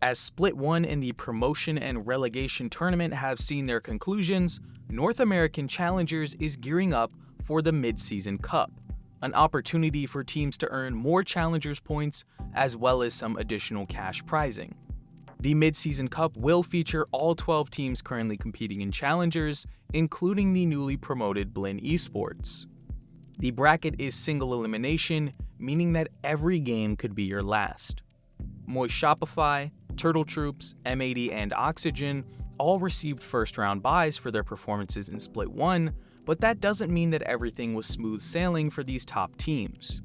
As Split 1 in the promotion and relegation tournament have seen their conclusions, North American Challengers is gearing up for the Mid-Season Cup, an opportunity for teams to earn more Challengers points as well as some additional cash prizing. The Mid-Season Cup will feature all 12 teams currently competing in Challengers, including the newly promoted Blinn Esports. The bracket is single elimination, meaning that every game could be your last. Moist Shopify, Turtle Troops, M80, and Oxygen all received first-round buys for their performances in Split 1, but that doesn't mean that everything was smooth sailing for these top teams.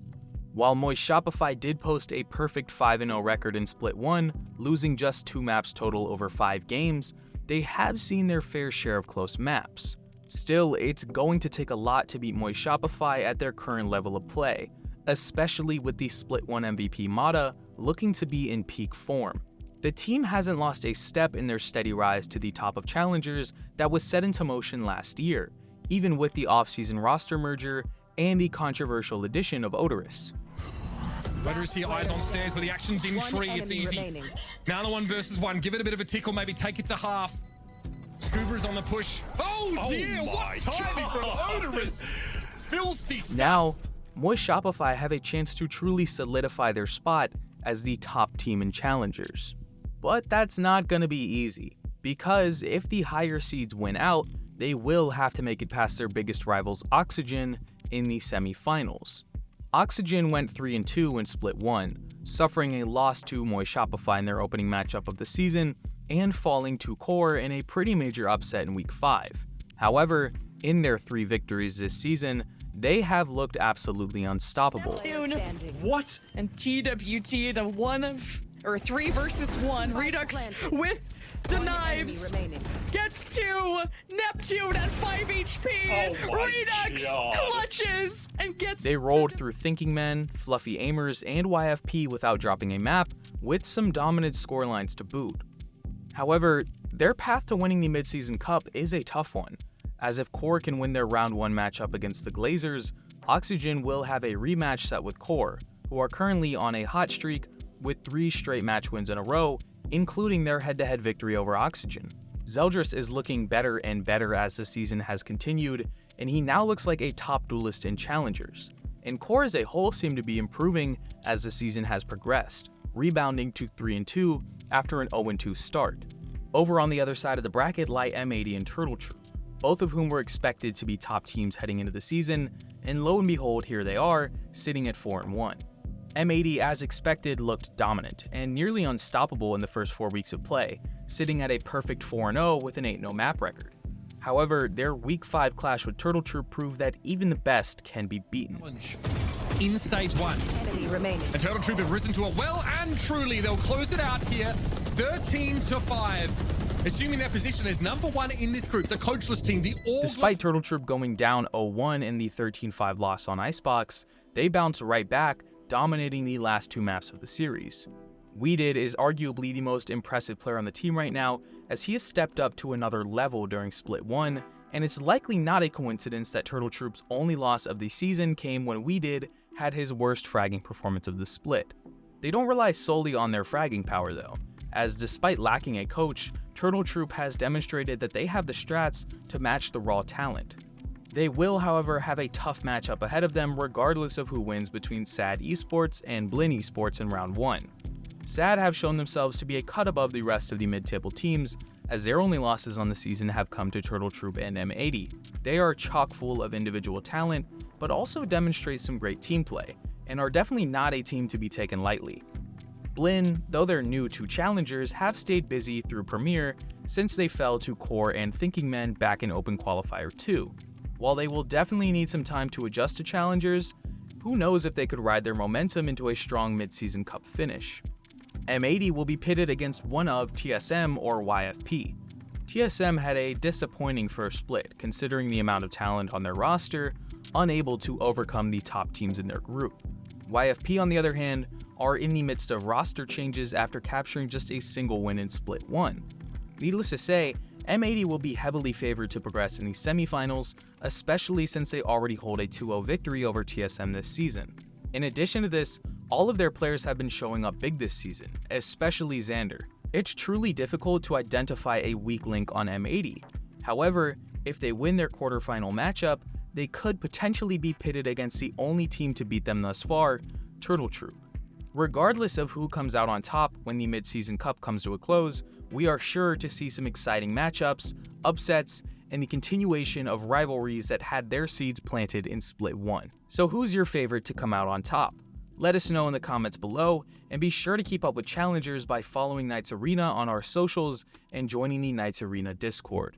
While Moist Shopify did post a perfect 5-0 record in Split 1, losing just 2 maps total over 5 games, they have seen their fair share of close maps. Still, it's going to take a lot to beat Moist Shopify at their current level of play, especially with the Split 1 MVP Mata looking to be in peak form. The team hasn't lost a step in their steady rise to the top of Challengers that was set into motion last year, even with the off-season roster merger and the controversial addition of Odorous. Odorous here, eyes on stairs, but the action's in tree, it's easy. Remaining. Now the 1 versus 1, give it a bit of a tickle, maybe take it to half. Scuba is on the push. Oh dear, what timing from Odorous! Filthy stuff. Now, Moist Shopify have a chance to truly solidify their spot as the top team in Challengers. But that's not gonna be easy, because if the higher seeds win out, they will have to make it past their biggest rivals Oxygen in the semi-finals. Oxygen went 3-2 in Split 1, suffering a loss to Moist Shopify in their opening matchup of the season, and falling to Core in a pretty major upset in Week 5. However, in their 3 victories this season, they have looked absolutely unstoppable. What? And TWT to 3 versus 1 Redux with the knives gets to Neptune at 5 HP. Redux clutches and gets. They rolled through Thinking Men, Fluffy Aimers, and YFP without dropping a map, with some dominant scorelines to boot. However, their path to winning the Mid-Season Cup is a tough one, as if Core can win their round 1 matchup against the Glazers, Oxygen will have a rematch set with Core, who are currently on a hot streak with 3 straight match wins in a row, including their head-to-head victory over Oxygen. Zeldris is looking better and better as the season has continued, and he now looks like a top duelist in Challengers. And Core as a whole seem to be improving as the season has progressed, rebounding to 3-2 after an 0-2 start. Over on the other side of the bracket lie M80 and Turtle Troop, both of whom were expected to be top teams heading into the season, and lo and behold, here they are, sitting at 4-1. M80, as expected, looked dominant and nearly unstoppable in the first 4 weeks of play, sitting at a perfect 4-0 with an 8-0 map record. However, their Week 5 clash with Turtle Troop proved that even the best can be beaten. In stage 1, and Turtle Troop have risen to it well and truly. They'll close it out here, 13-5. Assuming their position as number 1 in this group, the coachless team, the all. Despite Turtle Troop going down 0-1 in the 13-5 loss on Icebox, they bounced right back, dominating the last 2 maps of the series. Weeded is arguably the most impressive player on the team right now, as he has stepped up to another level during Split 1, and it's likely not a coincidence that Turtle Troop's only loss of the season came when Weeded had his worst fragging performance of the split. They don't rely solely on their fragging power though, as despite lacking a coach, Turtle Troop has demonstrated that they have the strats to match the raw talent. They will, however, have a tough matchup ahead of them regardless of who wins between SAD Esports and Blinn Esports in round 1. SAD have shown themselves to be a cut above the rest of the mid-table teams, as their only losses on the season have come to Turtle Troop and M80. They are chock full of individual talent, but also demonstrate some great team play, and are definitely not a team to be taken lightly. Blinn, though they're new to Challengers, have stayed busy through Premier since they fell to Core and Thinking Men back in Open Qualifier 2. While they will definitely need some time to adjust to Challengers, who knows if they could ride their momentum into a strong mid-season cup finish. M80 will be pitted against one of TSM or YFP. TSM had a disappointing first split, considering the amount of talent on their roster, unable to overcome the top teams in their group. YFP, on the other hand, are in the midst of roster changes after capturing just a single win in Split 1. Needless to say, M80 will be heavily favored to progress in the semifinals, especially since they already hold a 2-0 victory over TSM this season. In addition to this, all of their players have been showing up big this season, especially Xander. It's truly difficult to identify a weak link on M80. However, if they win their quarterfinal matchup, they could potentially be pitted against the only team to beat them thus far, Turtle Troop. Regardless of who comes out on top when the mid-season cup comes to a close, we are sure to see some exciting matchups, upsets, and the continuation of rivalries that had their seeds planted in Split 1. So who's your favorite to come out on top? Let us know in the comments below, and be sure to keep up with Challengers by following KnightsArena on our socials and joining the KnightsArena Discord.